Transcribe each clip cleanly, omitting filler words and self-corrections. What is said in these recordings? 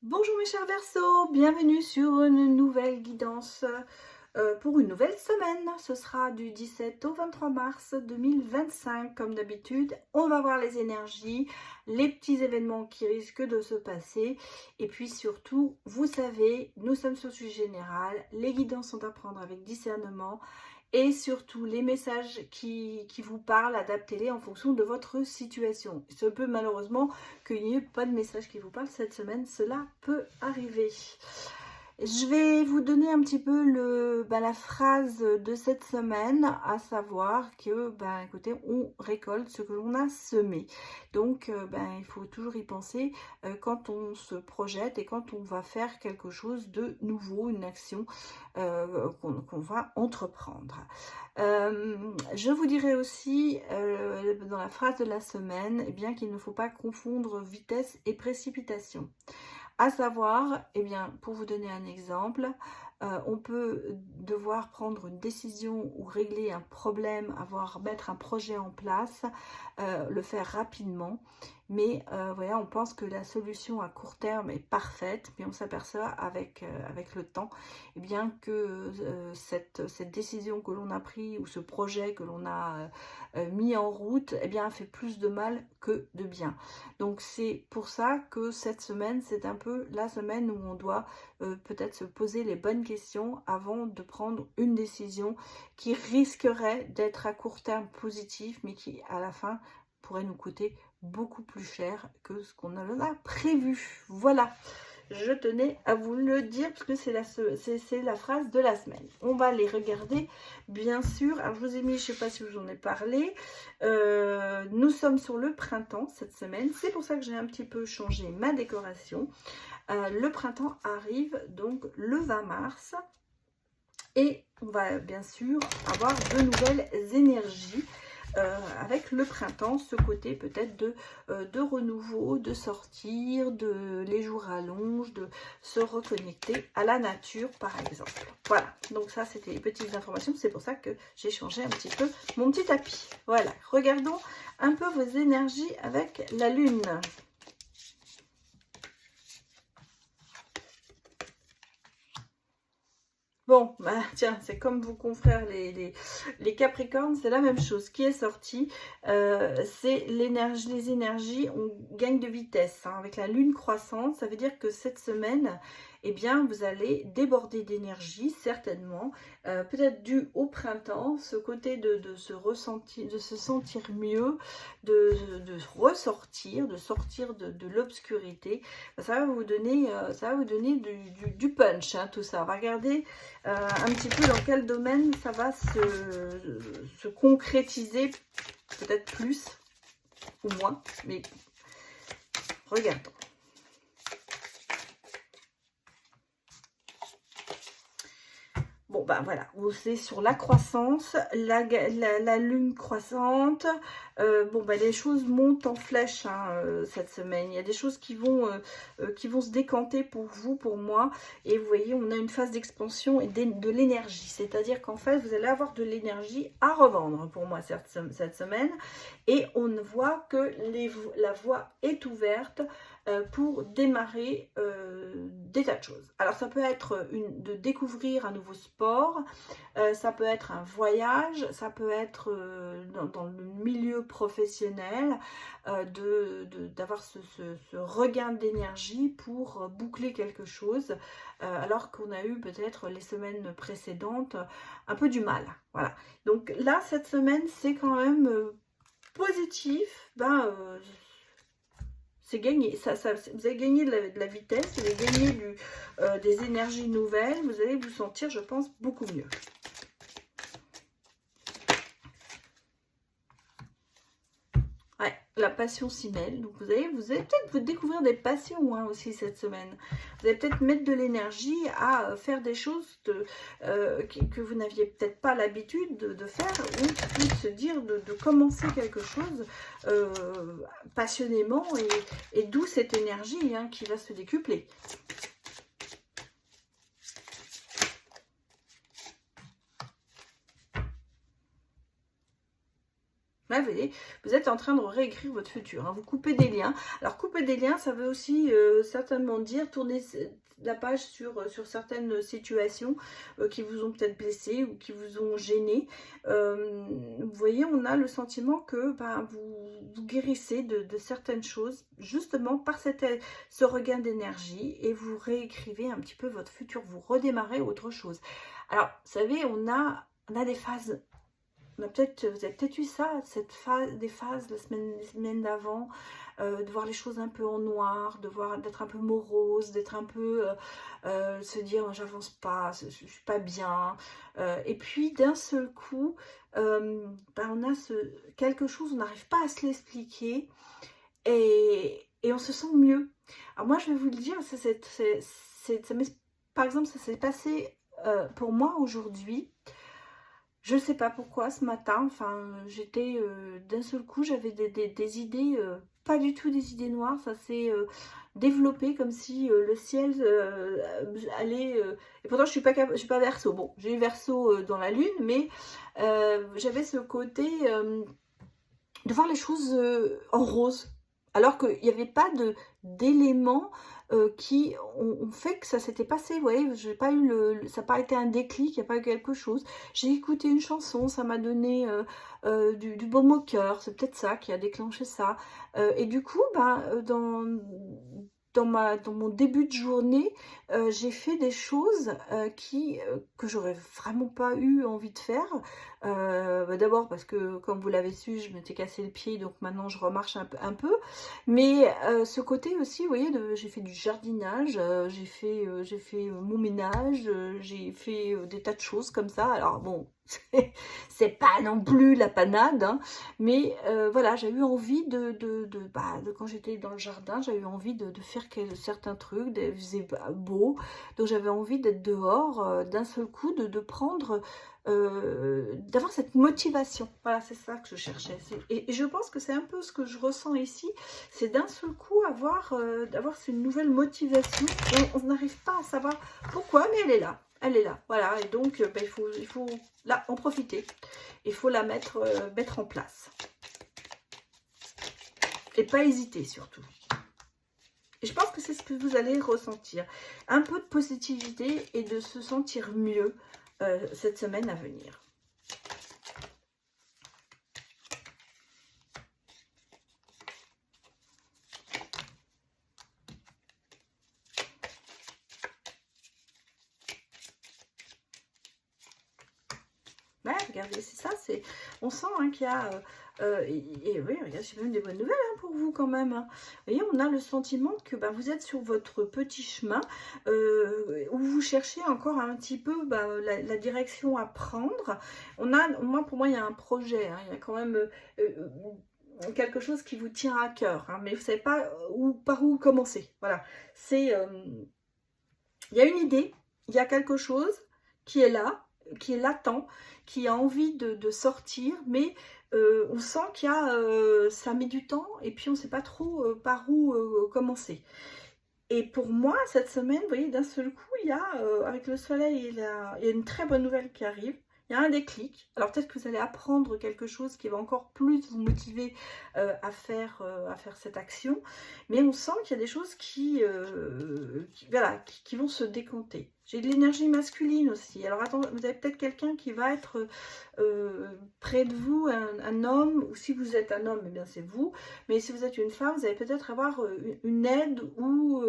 Bonjour mes chers Verseaux, bienvenue sur une nouvelle guidance pour une nouvelle semaine. Ce sera du 17 au 23 mars 2025 comme d'habitude. On va voir les énergies, les petits événements qui risquent de se passer. Et puis surtout, vous savez, nous sommes sur le sujet général. Les guidances sont à prendre avec discernement. Et surtout, les messages qui vous parlent, adaptez-les en fonction de votre situation. Il se peut malheureusement qu'il n'y ait pas de message qui vous parle cette semaine. Cela peut arriver. Je vais vous donner un petit peu la phrase de cette semaine, à savoir que, écoutez, on récolte ce que l'on a semé. Donc, il faut toujours y penser quand on se projette et quand on va faire quelque chose de nouveau, une action qu'on va entreprendre. Je vous dirais aussi, dans la phrase de la semaine, eh bien, qu'il ne faut pas confondre vitesse et précipitation. À savoir, eh bien, pour vous donner un exemple, on peut devoir prendre une décision ou régler un problème, mettre un projet en place, le faire rapidement. Mais voilà, on pense que la solution à court terme est parfaite, mais on s'aperçoit avec le temps eh bien, que cette décision que l'on a prise ou ce projet que l'on a mis en route eh bien, fait plus de mal que de bien. Donc c'est pour ça que cette semaine, c'est un peu la semaine où on doit peut-être se poser les bonnes questions avant de prendre une décision qui risquerait d'être à court terme positive, mais qui à la fin pourrait nous coûter beaucoup plus cher que ce qu'on en a prévu. Voilà, je tenais à vous le dire parce que c'est la phrase de la semaine. On va les regarder, bien sûr. Alors, je vous ai mis, je ne sais pas si je vous en ai parlé, nous sommes sur le printemps cette semaine. C'est pour ça que j'ai un petit peu changé ma décoration. Le printemps arrive donc le 20 mars. Et on va bien sûr avoir de nouvelles énergies avec le printemps, ce côté peut-être de renouveau, de sortir, les jours rallongent, de se reconnecter à la nature par exemple. Voilà, donc ça c'était les petites informations, c'est pour ça que j'ai changé un petit peu mon petit tapis. Voilà, regardons un peu vos énergies avec la lune. Bon, tiens, c'est comme vos confrères les Capricornes, c'est la même chose qui est sorti. C'est les énergies, on gagne de vitesse hein, avec la lune croissante. Ça veut dire que cette semaine, eh bien, vous allez déborder d'énergie, certainement. Peut-être dû au printemps, ce côté de se ressentir, de se sentir mieux, de ressortir, de sortir de l'obscurité. Ça va vous donner, du punch, hein, tout ça. On va regarder un petit peu dans quel domaine ça va se concrétiser, peut-être plus ou moins, mais regardons. Bon, voilà, c'est sur la croissance, la lune croissante. Les choses montent en flèche hein, cette semaine. Il y a des choses qui vont se décanter pour vous, pour moi. Et vous voyez, on a une phase d'expansion et de l'énergie. C'est-à-dire qu'en fait, vous allez avoir de l'énergie à revendre pour moi cette semaine. Et on voit que la voie est ouverte pour démarrer des tas de choses. Alors ça peut être de découvrir un nouveau sport, ça peut être un voyage, ça peut être dans le milieu professionnel, d'avoir ce regain d'énergie pour boucler quelque chose, alors qu'on a eu peut-être les semaines précédentes un peu du mal. Voilà. Donc là, cette semaine, c'est quand même positif. C'est gagné, vous avez gagné de la vitesse, vous avez gagné des énergies nouvelles, vous allez vous sentir, je pense, beaucoup mieux. Ouais, la passion s'y mêle, donc vous allez peut-être vous découvrir des passions hein, aussi cette semaine. Vous allez peut-être mettre de l'énergie à faire des choses que vous n'aviez peut-être pas l'habitude de faire, ou de se dire de commencer quelque chose passionnément, et d'où cette énergie hein, qui va se décupler. Là, vous êtes en train de réécrire votre futur. Hein. Vous coupez des liens. Alors, couper des liens, ça veut aussi certainement dire tourner la page sur certaines situations qui vous ont peut-être blessé ou qui vous ont gêné. Vous voyez, on a le sentiment que vous guérissez de certaines choses justement par ce regain d'énergie et vous réécrivez un petit peu votre futur. Vous redémarrez autre chose. Alors, vous savez, on a des phases. Vous avez peut-être eu ça, des phases les semaines d'avant, de voir les choses un peu en noir, d'être un peu morose, d'être un peu, se dire j'avance pas, je suis pas bien. Et puis d'un seul coup, on a quelque chose, on n'arrive pas à se l'expliquer et on se sent mieux. Alors moi je vais vous le dire, par exemple ça s'est passé pour moi aujourd'hui. Je ne sais pas pourquoi ce matin, j'étais d'un seul coup, j'avais des idées, pas du tout des idées noires, ça s'est développé comme si le ciel allait... et pourtant je suis pas Verseau, bon j'ai eu Verseau dans la lune, mais j'avais ce côté de voir les choses en rose, alors qu'il n'y avait pas d'éléments qui ont fait que ça s'était passé. Vous voyez, j'ai pas eu ça n'a pas été un déclic, il n'y a pas eu quelque chose. J'ai écouté une chanson, ça m'a donné du baume au cœur, c'est peut-être ça qui a déclenché ça. Et du coup, dans mon début de journée, j'ai fait des choses que j'aurais vraiment pas eu envie de faire. D'abord parce que, comme vous l'avez su, je m'étais cassé le pied, donc maintenant je remarche un peu. Mais ce côté aussi, vous voyez, j'ai fait du jardinage, j'ai fait mon ménage, j'ai fait des tas de choses comme ça. Alors bon, c'est pas non plus la panade, hein, mais voilà, j'ai eu envie quand j'étais dans le jardin, j'ai eu envie de faire certains trucs, il faisait beau, donc j'avais envie d'être dehors, d'un seul coup, de prendre... d'avoir cette motivation. Voilà, c'est ça que je cherchais. Et je pense que c'est un peu ce que je ressens ici, c'est d'un seul coup d'avoir cette nouvelle motivation. On n'arrive pas à savoir pourquoi, mais elle est là. Elle est là, voilà. Et donc, il faut là en profiter. Il faut la mettre en place. Et pas hésiter surtout. Et je pense que c'est ce que vous allez ressentir. Un peu de positivité et de se sentir mieux cette semaine à venir. Ouais, regardez, c'est ça, on sent hein, qu'il y a... et oui, regardez, c'est même des bonnes nouvelles hein, pour vous quand même. Hein. Vous voyez, on a le sentiment que vous êtes sur votre petit chemin où vous cherchez encore un petit peu la direction à prendre. Pour moi, il y a un projet. Hein, il y a quand même quelque chose qui vous tient à cœur. Hein, mais vous ne savez pas par où commencer. Voilà. Il y a une idée, il y a quelque chose qui est là, qui est latent, qui a envie de sortir, mais on sent qu'il y a, ça met du temps et puis on ne sait pas trop par où commencer. Et pour moi, cette semaine, vous voyez, d'un seul coup, il y a, avec le soleil, il y a une très bonne nouvelle qui arrive. Il y a un déclic. Alors peut-être que vous allez apprendre quelque chose qui va encore plus vous motiver à faire cette action. Mais on sent qu'il y a des choses qui vont se décanter. J'ai de l'énergie masculine aussi. Alors attendez, vous avez peut-être quelqu'un qui va être près de vous, un homme, ou si vous êtes un homme, eh bien c'est vous. Mais si vous êtes une femme, vous allez peut-être avoir une aide ou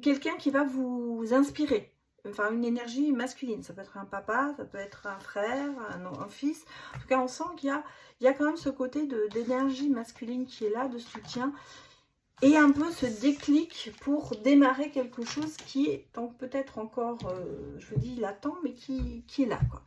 quelqu'un qui va vous inspirer. Enfin, une énergie masculine, ça peut être un papa, ça peut être un frère, un fils. En tout cas, on sent qu'il y a quand même ce côté d'énergie masculine qui est là, de soutien. Et un peu ce déclic pour démarrer quelque chose qui est peut-être encore, je vous dis, latent, mais qui est là, quoi.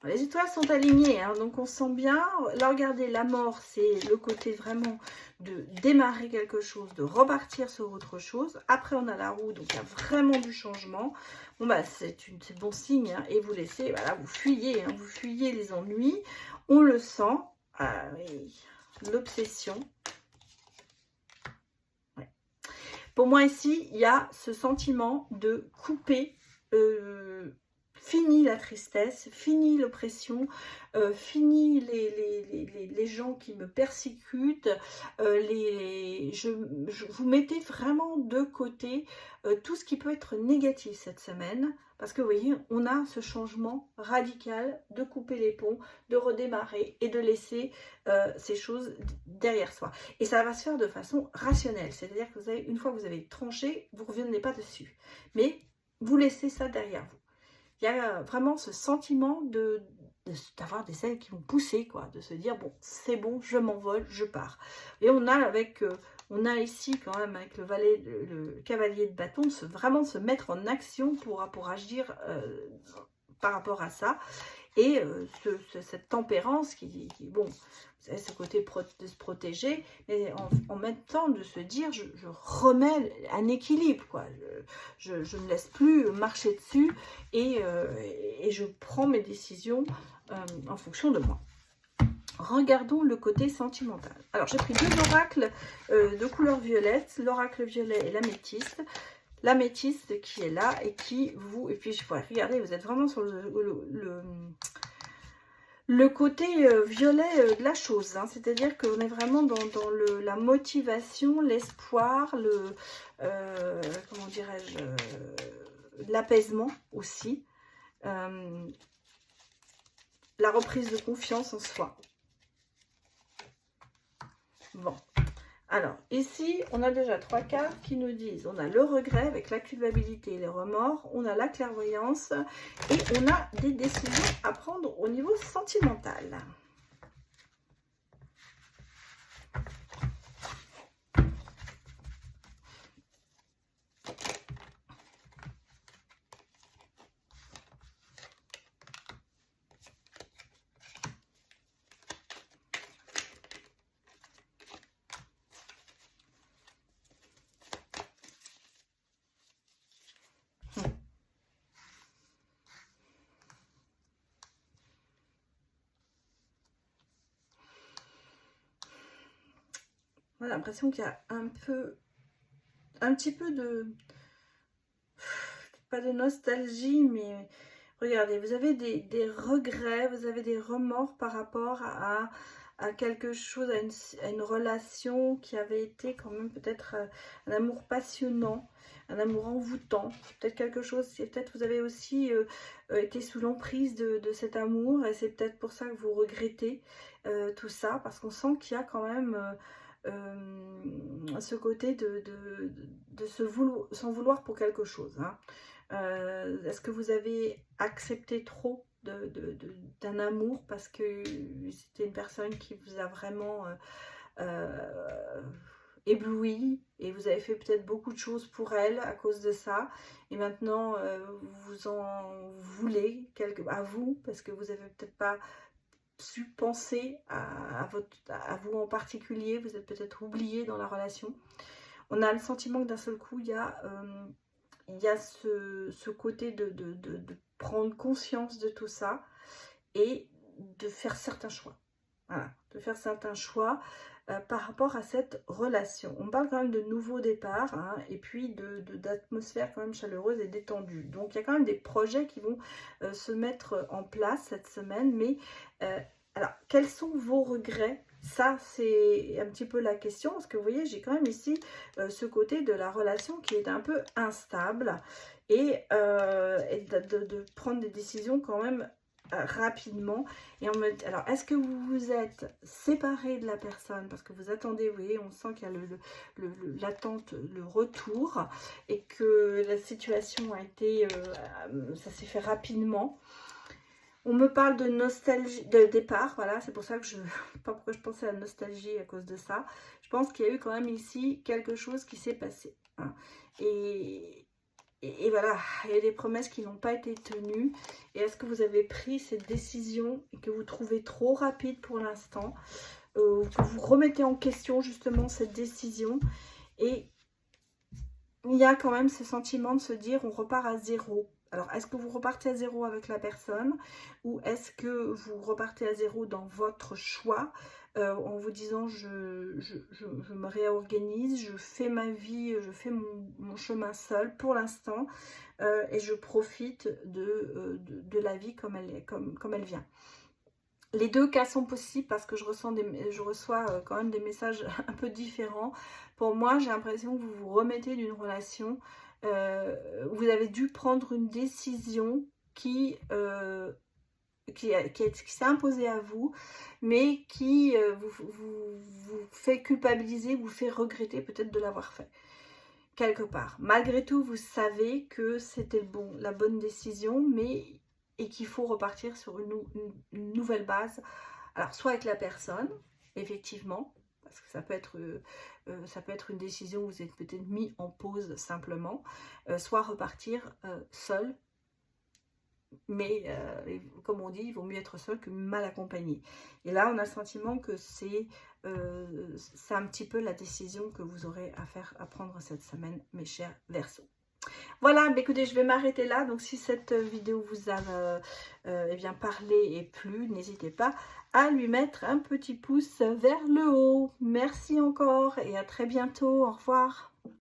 Les étoiles sont alignées, hein, donc on sent bien. Là, regardez, la mort, c'est le côté vraiment de démarrer quelque chose, de repartir sur autre chose. Après, on a la roue, donc il y a vraiment du changement. Bon, c'est bon signe, hein, et vous laissez, voilà, vous fuyez les ennuis. On le sent. Ah, oui. l'obsession. Ouais. Pour moi ici, il y a ce sentiment de couper, fini la tristesse, fini l'oppression, fini les gens qui me persécutent, vous mettez vraiment de côté tout ce qui peut être négatif cette semaine, parce que vous voyez, on a ce changement radical de couper les ponts, de redémarrer et de laisser ces choses derrière soi. Et ça va se faire de façon rationnelle, c'est-à-dire que vous avez, une fois que vous avez tranché, vous ne revenez pas dessus, mais vous laissez ça derrière vous. Il y a vraiment ce sentiment d'avoir des ailes qui vont pousser, quoi, de se dire, bon, c'est bon, je m'envole, je pars. Et on a ici quand même avec le cavalier de bâton, vraiment se mettre en action pour agir par rapport à ça. Et cette tempérance qui bon, vous savez, ce côté de se protéger, mais en même temps de se dire, je remets un équilibre, quoi. Je ne laisse plus marcher dessus et je prends mes décisions en fonction de moi. Regardons le côté sentimental. Alors, j'ai pris deux oracles de couleur violette, l'oracle violet et l'améthyste. L'améthyste qui est là et qui vous... Et puis, regardez, vous êtes vraiment sur le côté violet de la chose. Hein. C'est-à-dire qu'on est vraiment dans la motivation, l'espoir, comment dirais-je, l'apaisement aussi. La reprise de confiance en soi. Bon. Alors, ici, on a déjà 3 cartes qui nous disent, on a le regret avec la culpabilité et les remords, on a la clairvoyance et on a des décisions à prendre au niveau sentimental. On a l'impression qu'il y a un petit peu de, pas de nostalgie, mais regardez, vous avez des regrets, vous avez des remords par rapport à quelque chose, à une relation qui avait été quand même peut-être un amour passionnant, un amour envoûtant, peut-être quelque chose, peut-être vous avez aussi été sous l'emprise de cet amour et c'est peut-être pour ça que vous regrettez tout ça, parce qu'on sent qu'il y a quand même ce côté de s'en vouloir pour quelque chose. Hein. Est-ce que vous avez accepté trop d'un amour parce que c'était une personne qui vous a vraiment ébloui et vous avez fait peut-être beaucoup de choses pour elle à cause de ça et maintenant vous en voulez à vous parce que vous avez peut-être pas su penser à vous en particulier, vous êtes peut-être oublié dans la relation. On a le sentiment que d'un seul coup il y a ce côté de prendre conscience de tout ça et de faire certains choix. Voilà, de faire certains choix par rapport à cette relation. On parle quand même de nouveaux départs hein, et puis d'atmosphère quand même chaleureuse et détendue. Donc il y a quand même des projets qui vont se mettre en place cette semaine. Mais alors, quels sont vos regrets? Ça, c'est un petit peu la question, parce que vous voyez, j'ai quand même ici ce côté de la relation qui est un peu instable et de prendre des décisions quand même rapidement. Et alors, est-ce que vous vous êtes séparé de la personne parce que vous attendez, vous voyez, on sent qu'il y a l'attente, le retour et que la situation a été, ça s'est fait rapidement. On me parle de nostalgie, de départ, voilà, c'est pour ça que je ne sais pas pourquoi je pensais à la nostalgie à cause de ça. Je pense qu'il y a eu quand même ici quelque chose qui s'est passé. Hein. Et voilà, il y a des promesses qui n'ont pas été tenues. Et est-ce que vous avez pris cette décision et que vous trouvez trop rapide pour l'instant, que vous remettez en question justement cette décision? Et il y a quand même ce sentiment de se dire on repart à zéro. Alors, est-ce que vous repartez à zéro avec la personne ou est-ce que vous repartez à zéro dans votre choix en vous disant je me réorganise, je fais ma vie, je fais mon chemin seul pour l'instant, et je profite de la vie comme elle vient. Les deux cas sont possibles parce que je reçois quand même des messages un peu différents. Pour moi, j'ai l'impression que vous vous remettez d'une relation, vous avez dû prendre une décision qui s'est imposée à vous, mais qui vous fait culpabiliser, vous fait regretter peut-être de l'avoir fait. Quelque part. Malgré tout, vous savez que c'était la bonne décision, et qu'il faut repartir sur une nouvelle base. Alors, soit avec la personne, effectivement, parce que ça peut être une décision où vous êtes peut-être mis en pause simplement, soit repartir seul. Mais comme on dit, il vaut mieux être seul que mal accompagné. Et là, on a le sentiment que c'est un petit peu la décision que vous aurez à prendre cette semaine, mes chers Verseaux. Voilà, bah écoutez, je vais m'arrêter là. Donc, si cette vidéo vous a eh bien, parlé et plu, n'hésitez pas à lui mettre un petit pouce vers le haut. Merci encore et à très bientôt. Au revoir.